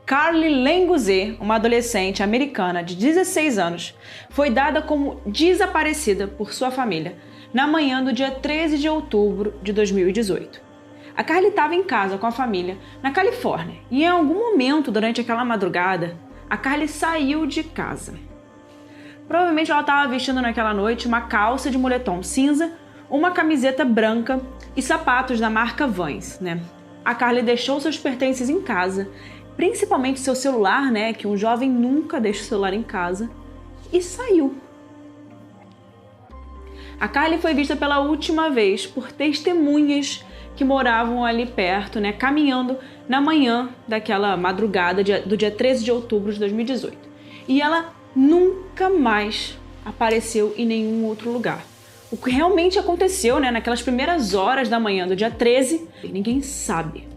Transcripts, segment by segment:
Carly Lenguzé, uma adolescente americana de 16 anos, foi dada como desaparecida por sua família na manhã do dia 13 de outubro de 2018. A Carly estava em casa com a família na Califórnia e em algum momento durante aquela madrugada, a Carly saiu de casa. Provavelmente ela estava vestindo naquela noite uma calça de moletom cinza, uma camiseta branca e sapatos da marca Vans, A Carly deixou seus pertences em casa, principalmente seu celular, que um jovem nunca deixa o celular em casa, e saiu. A Carly foi vista pela última vez por testemunhas que moravam ali perto, caminhando na manhã daquela madrugada do dia 13 de outubro de 2018. E ela nunca mais apareceu em nenhum outro lugar. O que realmente aconteceu, naquelas primeiras horas da manhã do dia 13, ninguém sabe.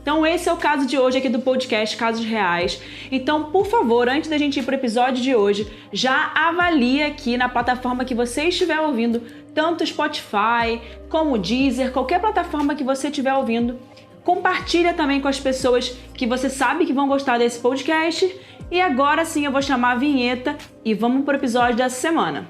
Então esse é o caso de hoje aqui do podcast Casos Reais. Então, por favor, antes da gente ir para o episódio de hoje, já avalie aqui na plataforma que você estiver ouvindo, tanto Spotify como Deezer, qualquer plataforma que você estiver ouvindo. Compartilha também com as pessoas que você sabe que vão gostar desse podcast. E agora sim eu vou chamar a vinheta e vamos para o episódio dessa semana.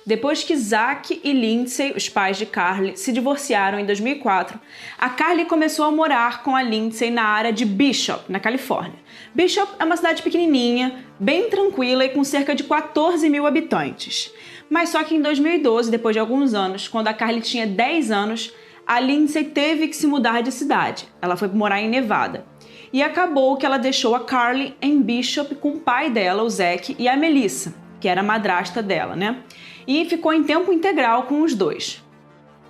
Depois que Zach e Lindsay, os pais de Carly, se divorciaram em 2004, a Carly começou a morar com a Lindsay na área de Bishop, na Califórnia. Bishop é uma cidade pequenininha, bem tranquila e com cerca de 14 mil habitantes. Mas só que em 2012, depois de alguns anos, quando a Carly tinha 10 anos, a Lindsay teve que se mudar de cidade. Ela foi morar em Nevada. E acabou que ela deixou a Carly em Bishop com o pai dela, o Zach, e a Melissa, que era a madrasta dela, E ficou em tempo integral com os dois.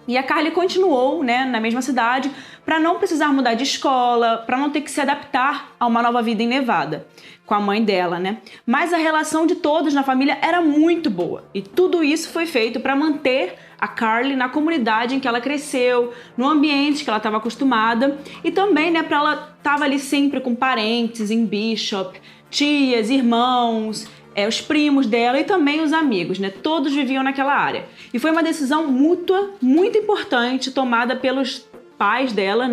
E a Carly continuou, na mesma cidade, para não precisar mudar de escola, para não ter que se adaptar a uma nova vida em Nevada, com a mãe dela, Mas a relação de todos na família era muito boa. E tudo isso foi feito para manter a Carly na comunidade em que ela cresceu, no ambiente que ela estava acostumada, e também, para ela estava ali sempre com parentes em Bishop, tias, irmãos, os primos dela e também os amigos, Todos viviam naquela área. E foi uma decisão mútua, muito importante, tomada pelos pais dela,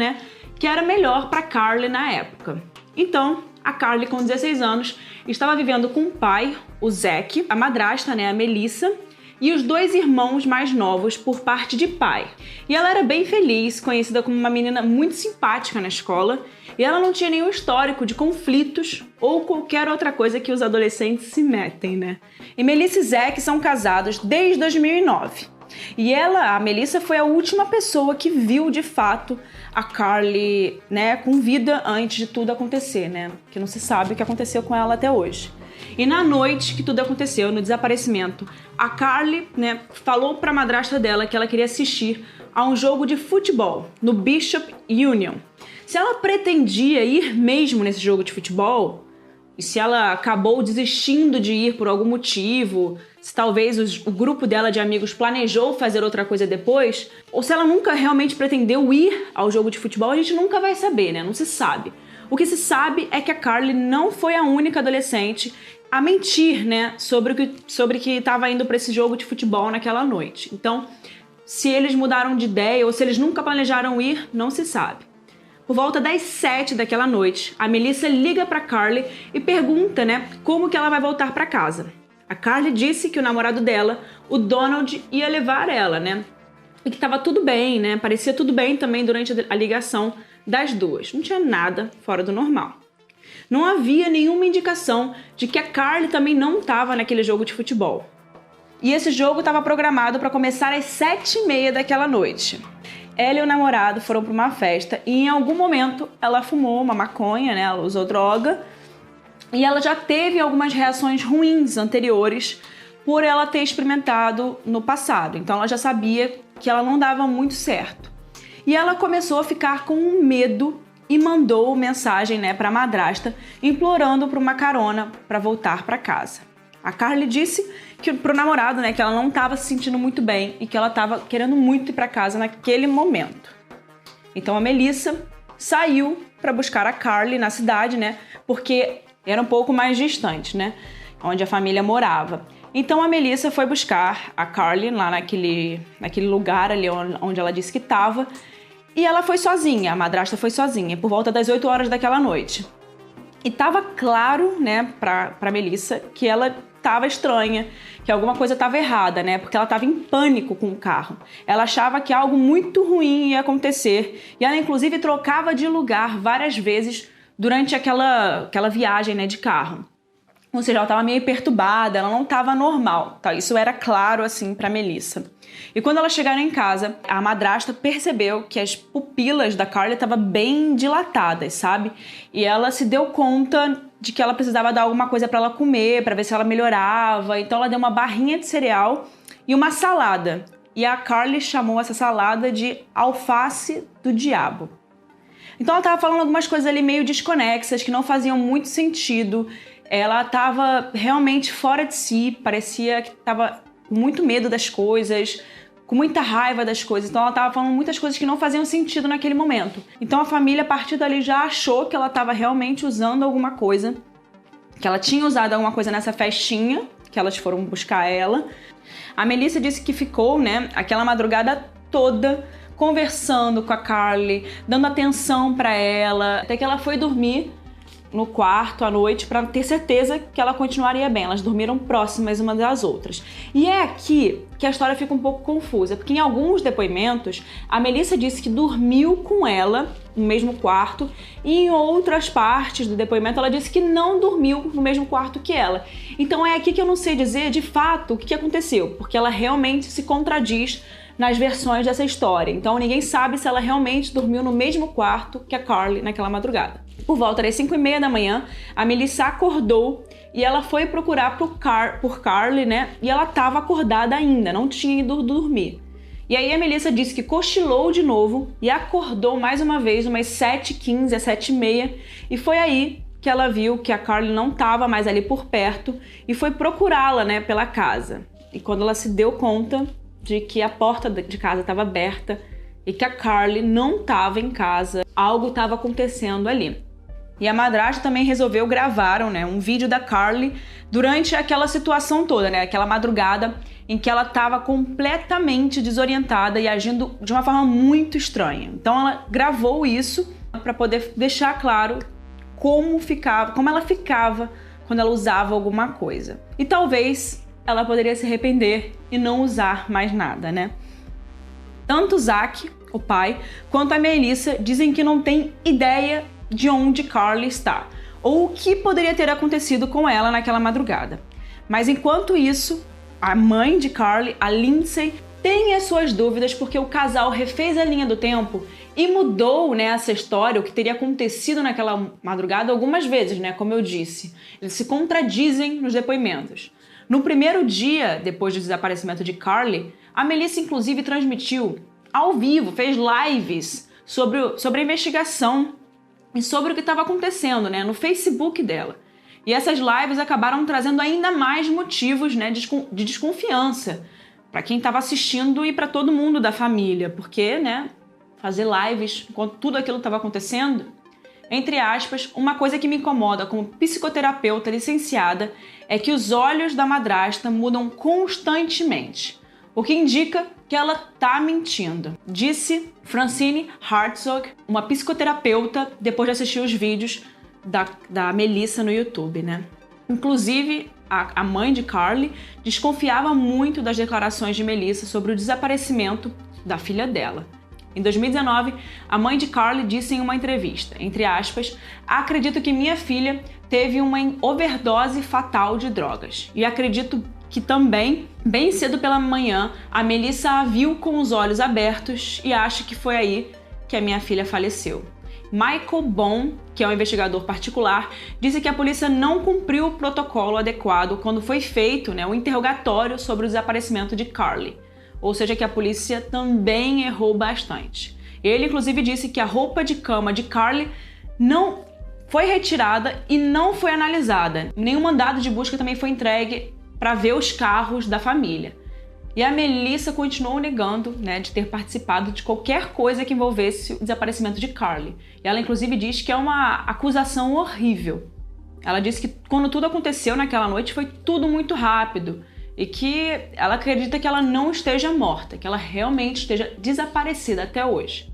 que era melhor para Carly na época. Então, a Carly, com 16 anos, estava vivendo com o pai, o Zach, a madrasta, a Melissa, e os dois irmãos mais novos por parte de pai. E ela era bem feliz, conhecida como uma menina muito simpática na escola, e ela não tinha nenhum histórico de conflitos ou qualquer outra coisa que os adolescentes se metem, E Melissa e Zach são casados desde 2009. E a Melissa, foi a última pessoa que viu de fato a Carly, com vida antes de tudo acontecer, Que não se sabe o que aconteceu com ela até hoje. E na noite que tudo aconteceu, no desaparecimento, a Carly, falou para a madrasta dela que ela queria assistir a um jogo de futebol no Bishop Union. Se ela pretendia ir mesmo nesse jogo de futebol, e se ela acabou desistindo de ir por algum motivo, se talvez o grupo dela de amigos planejou fazer outra coisa depois, ou se ela nunca realmente pretendeu ir ao jogo de futebol, a gente nunca vai saber, Não se sabe. O que se sabe é que a Carly não foi a única adolescente a mentir, sobre que estava indo para esse jogo de futebol naquela noite. Então, se eles mudaram de ideia ou se eles nunca planejaram ir, não se sabe. Por volta das 7 daquela noite, a Melissa liga para Carly e pergunta, como que ela vai voltar para casa. A Carly disse que o namorado dela, o Donald, ia levar ela, E que estava tudo bem, Parecia tudo bem também durante a ligação das duas. Não tinha nada fora do normal. Não havia nenhuma indicação de que a Carly também não estava naquele jogo de futebol. E esse jogo estava programado para começar às 7h30 daquela noite. Ela e o namorado foram para uma festa e em algum momento ela fumou uma maconha, ela usou droga. E ela já teve algumas reações ruins anteriores por ela ter experimentado no passado. Então ela já sabia que ela não dava muito certo. E ela começou a ficar com medo e mandou mensagem, para a madrasta, implorando por uma carona para voltar para casa. A Carly disse pro namorado, que ela não estava se sentindo muito bem e que ela estava querendo muito ir para casa naquele momento. Então a Melissa saiu para buscar a Carly na cidade, né? Porque era um pouco mais distante, né? Onde a família morava. Então a Melissa foi buscar a Carly lá naquele lugar ali onde ela disse que estava. E ela foi sozinha, a madrasta foi sozinha, por volta das 8 horas daquela noite. E tava claro, né, pra Melissa que ela tava estranha, que alguma coisa tava errada, né, porque ela tava em pânico com o carro. Ela achava que algo muito ruim ia acontecer. E ela, inclusive, trocava de lugar várias vezes durante aquela viagem, né, de carro. Ou seja, ela estava meio perturbada, ela não estava normal, tá? Isso era claro, assim, para Melissa. E quando elas chegaram em casa, a madrasta percebeu que as pupilas da Carly estavam bem dilatadas, sabe? E ela se deu conta de que ela precisava dar alguma coisa para ela comer, para ver se ela melhorava. Então ela deu uma barrinha de cereal e uma salada. E a Carly chamou essa salada de alface do diabo. Então ela estava falando algumas coisas ali meio desconexas, que não faziam muito sentido. Ela estava realmente fora de si, parecia que estava com muito medo das coisas, com muita raiva das coisas. Então ela estava falando muitas coisas que não faziam sentido naquele momento. Então a família, a partir dali, já achou que ela estava realmente usando alguma coisa, que ela tinha usado alguma coisa nessa festinha, que elas foram buscar ela. A Melissa disse que ficou, né, aquela madrugada toda conversando com a Carly, dando atenção para ela, até que ela foi dormir no quarto à noite para ter certeza que ela continuaria bem. Elas dormiram próximas umas das outras. E é aqui que a história fica um pouco confusa, porque em alguns depoimentos a Melissa disse que dormiu com ela no mesmo quarto, e em outras partes do depoimento ela disse que não dormiu no mesmo quarto que ela. Então é aqui que eu não sei dizer de fato o que aconteceu, porque ela realmente se contradiz nas versões dessa história. Então ninguém sabe se ela realmente dormiu no mesmo quarto que a Carly naquela madrugada. Por volta das 5h30 da manhã, a Melissa acordou e ela foi procurar por Carly, né? E ela estava acordada ainda, não tinha ido dormir. E aí a Melissa disse que cochilou de novo e acordou mais uma vez, umas 7h15, às 7h30, e foi aí que ela viu que a Carly não estava mais ali por perto e foi procurá-la, né, pela casa. E quando ela se deu conta de que a porta de casa estava aberta e que a Carly não estava em casa, algo estava acontecendo ali. E a madrasta também resolveu gravar, né, um vídeo da Carly durante aquela situação toda, né, aquela madrugada em que ela estava completamente desorientada e agindo de uma forma muito estranha. Então ela gravou isso para poder deixar claro como ela ficava quando ela usava alguma coisa. E talvez ela poderia se arrepender e não usar mais nada, né? Tanto o Zach, o pai, quanto a Melissa dizem que não tem ideia de onde Carly está, ou o que poderia ter acontecido com ela naquela madrugada. Mas enquanto isso, a mãe de Carly, a Lindsay, tem as suas dúvidas porque o casal refez a linha do tempo e mudou, né, essa história, o que teria acontecido naquela madrugada algumas vezes, né, como eu disse. Eles se contradizem nos depoimentos. No primeiro dia, depois do desaparecimento de Carly, a Melissa inclusive transmitiu ao vivo, fez lives sobre a investigação e sobre o que estava acontecendo, né, no Facebook dela. E essas lives acabaram trazendo ainda mais motivos, né, de desconfiança para quem estava assistindo e para todo mundo da família, porque, né, fazer lives enquanto tudo aquilo estava acontecendo, entre aspas, uma coisa que me incomoda como psicoterapeuta licenciada é que os olhos da madrasta mudam constantemente, o que indica que ela tá mentindo, disse Francine Hartzog, uma psicoterapeuta, depois de assistir os vídeos da Melissa no YouTube, né? Inclusive, a mãe de Carly desconfiava muito das declarações de Melissa sobre o desaparecimento da filha dela. Em 2019, a mãe de Carly disse em uma entrevista, entre aspas, acredito que minha filha teve uma overdose fatal de drogas. E acredito que também, bem cedo pela manhã, a Melissa a viu com os olhos abertos e acha que foi aí que a minha filha faleceu. Michael Bond, que é um investigador particular, disse que a polícia não cumpriu o protocolo adequado quando foi feito, né, um interrogatório sobre o desaparecimento de Carly. Ou seja, que a polícia também errou bastante. Ele, inclusive, disse que a roupa de cama de Carly não foi retirada e não foi analisada. Nenhum mandado de busca também foi entregue para ver os carros da família. E a Melissa continuou negando, né, de ter participado de qualquer coisa que envolvesse o desaparecimento de Carly. E ela inclusive diz que é uma acusação horrível. Ela disse que quando tudo aconteceu naquela noite foi tudo muito rápido e que ela acredita que ela não esteja morta, que ela realmente esteja desaparecida até hoje.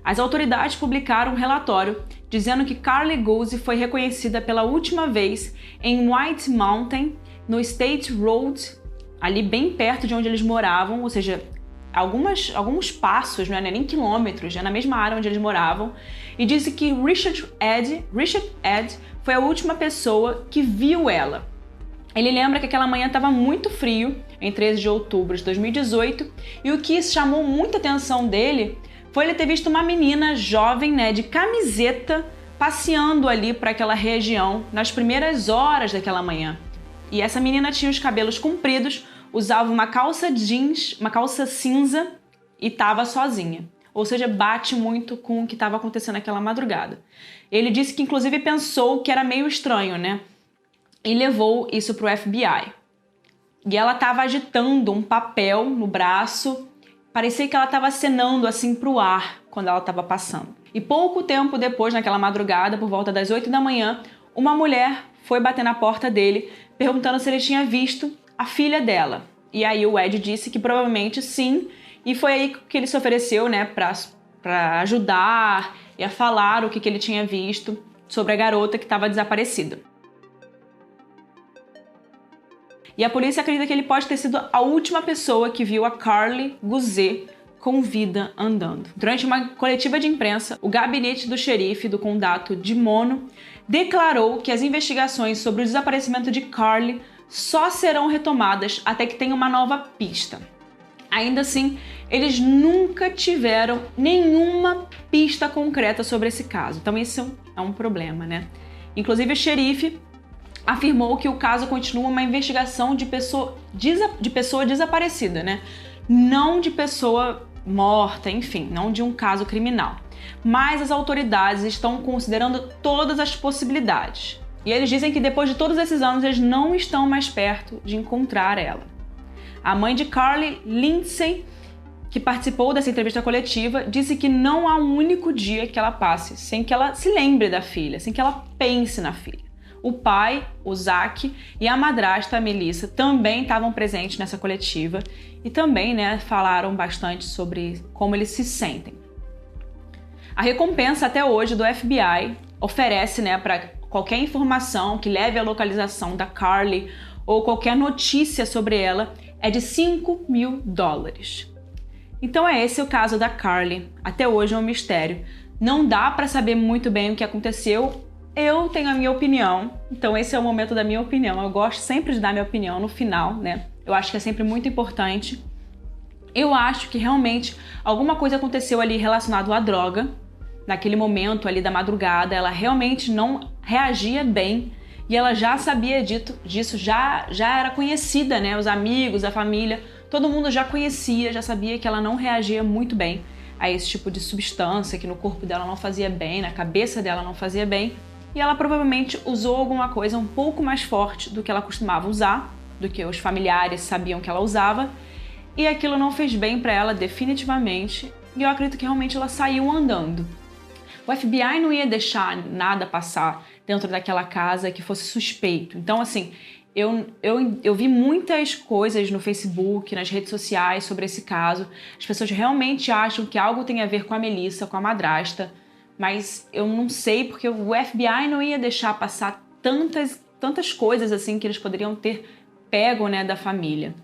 As autoridades publicaram um relatório dizendo que Carly Guzzi foi reconhecida pela última vez em White Mountain, no State Road, ali bem perto de onde eles moravam, ou seja, alguns passos, não é nem quilômetros, é na mesma área onde eles moravam, e disse que Richard Ed foi a última pessoa que viu ela. Ele lembra que aquela manhã estava muito frio, em 13 de outubro de 2018, e o que chamou muita atenção dele foi ele ter visto uma menina jovem, né, de camiseta, passeando ali para aquela região nas primeiras horas daquela manhã. E essa menina tinha os cabelos compridos, usava uma calça jeans, uma calça cinza e estava sozinha. Ou seja, bate muito com o que estava acontecendo naquela madrugada. Ele disse que inclusive pensou que era meio estranho, né? E levou isso para o FBI. E ela estava agitando um papel no braço. Parecia que ela estava acenando assim para o ar quando ela estava passando. E pouco tempo depois, naquela madrugada, por volta das 8 da manhã, uma mulher foi bater na porta dele, perguntando se ele tinha visto a filha dela. E aí o Ed disse que provavelmente sim, e foi aí que ele se ofereceu, né, para ajudar e a falar o que ele tinha visto sobre a garota que estava desaparecida. E a polícia acredita que ele pode ter sido a última pessoa que viu a Carly Guzzi com vida andando. Durante uma coletiva de imprensa, o gabinete do xerife do condado de Mono declarou que as investigações sobre o desaparecimento de Carly só serão retomadas até que tenha uma nova pista. Ainda assim, eles nunca tiveram nenhuma pista concreta sobre esse caso. Então isso é um problema, né? Inclusive o xerife afirmou que o caso continua uma investigação de pessoa desaparecida, né? Não de pessoa morta, enfim, não de um caso criminal. Mas as autoridades estão considerando todas as possibilidades. E eles dizem que depois de todos esses anos, eles não estão mais perto de encontrar ela. A mãe de Carly, Lindsay, que participou dessa entrevista coletiva, disse que não há um único dia que ela passe sem que ela se lembre da filha, sem que ela pense na filha. O pai, o Zach, e a madrasta, a Melissa, também estavam presentes nessa coletiva e também, né, falaram bastante sobre como eles se sentem. A recompensa até hoje do FBI oferece, né, para qualquer informação que leve à localização da Carly ou qualquer notícia sobre ela é de $5.000. Então esse o caso da Carly. Até hoje é um mistério. Não dá para saber muito bem o que aconteceu. Eu tenho a minha opinião, então esse é o momento da minha opinião. Eu gosto sempre de dar minha opinião no final, né? Eu acho que é sempre muito importante. Eu acho que realmente alguma coisa aconteceu ali relacionado à droga. Naquele momento ali da madrugada, ela realmente não reagia bem e ela já sabia disso, já era conhecida, né? Os amigos, a família, todo mundo já conhecia, já sabia que ela não reagia muito bem a esse tipo de substância, que no corpo dela não fazia bem, na cabeça dela não fazia bem. E ela provavelmente usou alguma coisa um pouco mais forte do que ela costumava usar, do que os familiares sabiam que ela usava, e aquilo não fez bem para ela definitivamente, e eu acredito que realmente ela saiu andando. O FBI não ia deixar nada passar dentro daquela casa que fosse suspeito. Então, assim, eu vi muitas coisas no Facebook, nas redes sociais sobre esse caso. As pessoas realmente acham que algo tem a ver com a Melissa, com a madrasta, mas eu não sei porque o FBI não ia deixar passar tantas coisas assim que eles poderiam ter pego, né, da família.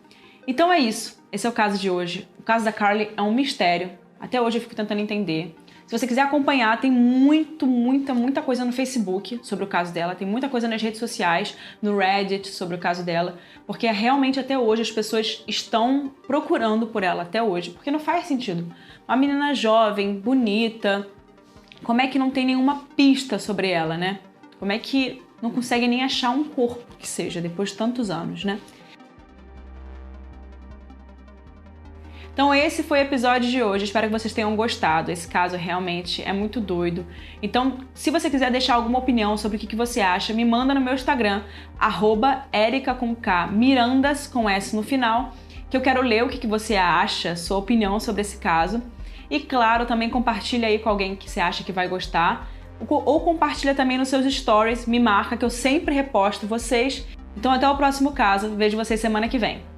Então é isso. Esse é o caso de hoje. O caso da Carly é um mistério. Até hoje eu fico tentando entender. Se você quiser acompanhar, tem muita coisa no Facebook sobre o caso dela, tem muita coisa nas redes sociais, no Reddit sobre o caso dela, porque realmente até hoje as pessoas estão procurando por ela até hoje, porque não faz sentido. Uma menina jovem, bonita, como é que não tem nenhuma pista sobre ela, né? Como é que não consegue nem achar um corpo que seja, depois de tantos anos, né? Então esse foi o episódio de hoje, espero que vocês tenham gostado. Esse caso realmente é muito doido. Então, se você quiser deixar alguma opinião sobre o que você acha, me manda no meu Instagram, @erica_mirandas com S no final, que eu quero ler o que você acha, sua opinião sobre esse caso. E claro, também compartilha aí com alguém que você acha que vai gostar. Ou compartilha também nos seus stories, me marca que eu sempre reposto vocês. Então até o próximo caso, vejo vocês semana que vem.